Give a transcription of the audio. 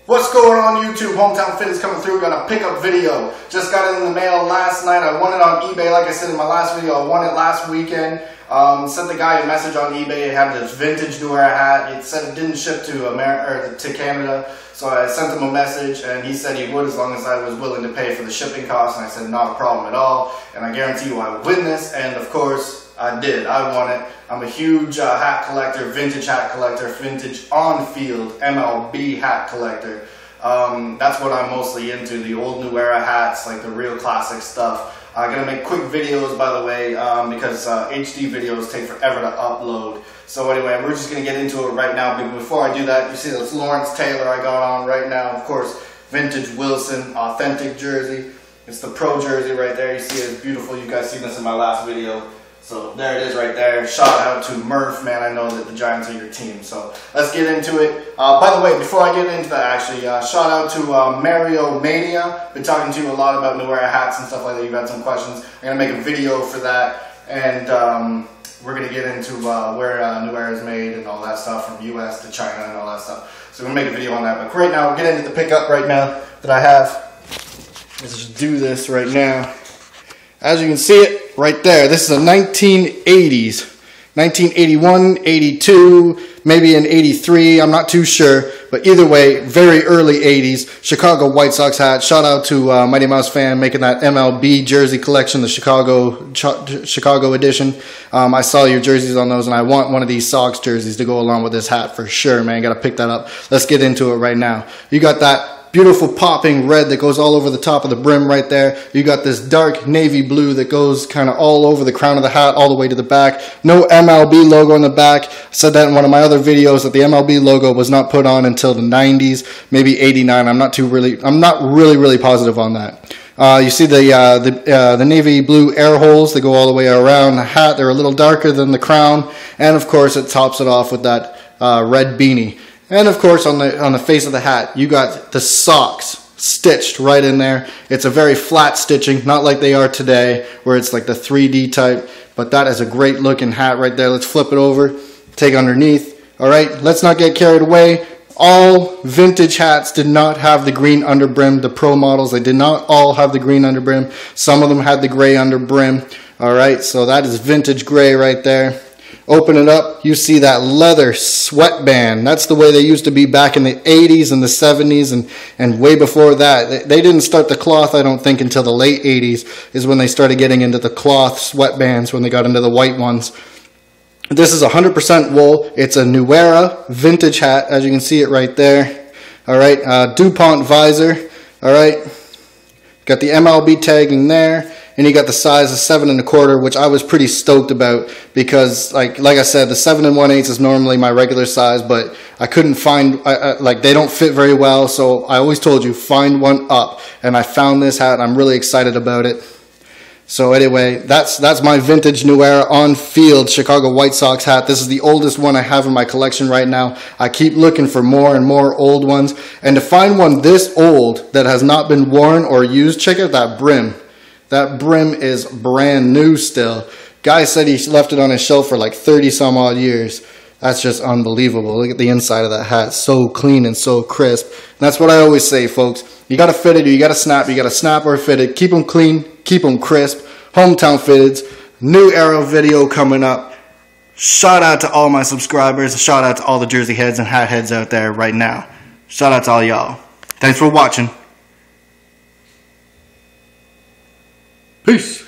What's going on YouTube? Hometown Fitteds coming through. Got a pickup video. Just got it in the mail last night. I won it on eBay. Like I said in my last video, I won it last weekend. Sent the guy a message on eBay. It had this vintage New Era hat. It said it didn't ship to America or to Canada. So I sent him a message and he said he would as long as I was willing to pay for the shipping costs. And I said not a problem at all. And I guarantee you I would win this. And of course I did. I won it. I'm a huge hat collector, vintage hat collector, vintage on-field MLB hat collector. That's what I'm mostly into, the old New Era hats, like the real classic stuff. I'm going to make quick videos, by the way, because HD videos take forever to upload. So anyway, we're just going to get into it right now. But before I do that, you see this Lawrence Taylor I got on right now. Of course, vintage Wilson, authentic jersey. It's the pro jersey right there. You see it, it's beautiful. You guys seen this in my last video. So there it is right there. Shout out to Murph, man. I know that the Giants are your team. So let's get into it. By the way, before I get into that, actually, shout out to Mario Mania. Been talking to you a lot about New Era hats and stuff like that. You've had some questions. I'm going to make a video for that. And we're going to get into where New Era is made and all that stuff, from US to China and all that stuff. So we're going to make a video on that. But right now, we'll get into the pickup right now that I have. Let's just do this right now. As you can see it right there, this is a 1980s, 1981, 82, maybe an 83, I'm not too sure, but either way, very early 80s, Chicago White Sox hat. Shout out to Mighty Mouse fan making that MLB jersey collection, the Chicago edition. I saw your jerseys on those and I want one of these Sox jerseys to go along with this hat for sure, man. Gotta pick that up. Let's get into it right now. You got that beautiful popping red that goes all over the top of the brim right there. You got this dark navy blue that goes kind of all over the crown of the hat all the way to the back. No MLB logo on the back. I said that in one of my other videos that the MLB logo was not put on until the 90s, maybe 89. I'm not really positive on that. You see the navy blue air holes that go all the way around the hat. They're a little darker than the crown, and of course it tops it off with that red beanie. And of course on the face of the hat, you got the Sox stitched right in there. It's a very flat stitching, not like they are today, where it's like the 3D type. But that is a great looking hat right there. Let's flip it over, take underneath. All right, let's not get carried away. All vintage hats did not have the green underbrim. The pro models, they did not all have the green underbrim. Some of them had the gray underbrim. All right, so that is vintage gray right there. Open it up, you see that leather sweatband. That's the way they used to be back in the 80s and the 70s and way before that. They didn't start the cloth, I don't think, until the late 80s is when they started getting into the cloth sweatbands, when they got into the white ones. This is 100% wool. It's a New Era vintage hat, as you can see it right there. All right, DuPont visor. All right, got the MLB tagging there. And you got the size of 7 1/4, which I was pretty stoked about because, like I said, the 7 1/8 is normally my regular size, but I couldn't find, like, they don't fit very well. So I always told you, find one up. And I found this hat, and I'm really excited about it. So anyway, that's my vintage New Era on-field Chicago White Sox hat. This is the oldest one I have in my collection right now. I keep looking for more and more old ones. And to find one this old that has not been worn or used, check out that brim. That brim is brand new still. Guy said he left it on his shelf for like 30 some odd years. That's just unbelievable. Look at the inside of that hat. So clean and so crisp. And that's what I always say, folks. You got to fit it or you got to snap. You got to snap or fit it. Keep them clean. Keep them crisp. Hometown Fitteds. New Era video coming up. Shout out to all my subscribers. Shout out to all the jersey heads and hat heads out there right now. Shout out to all y'all. Thanks for watching. Peace.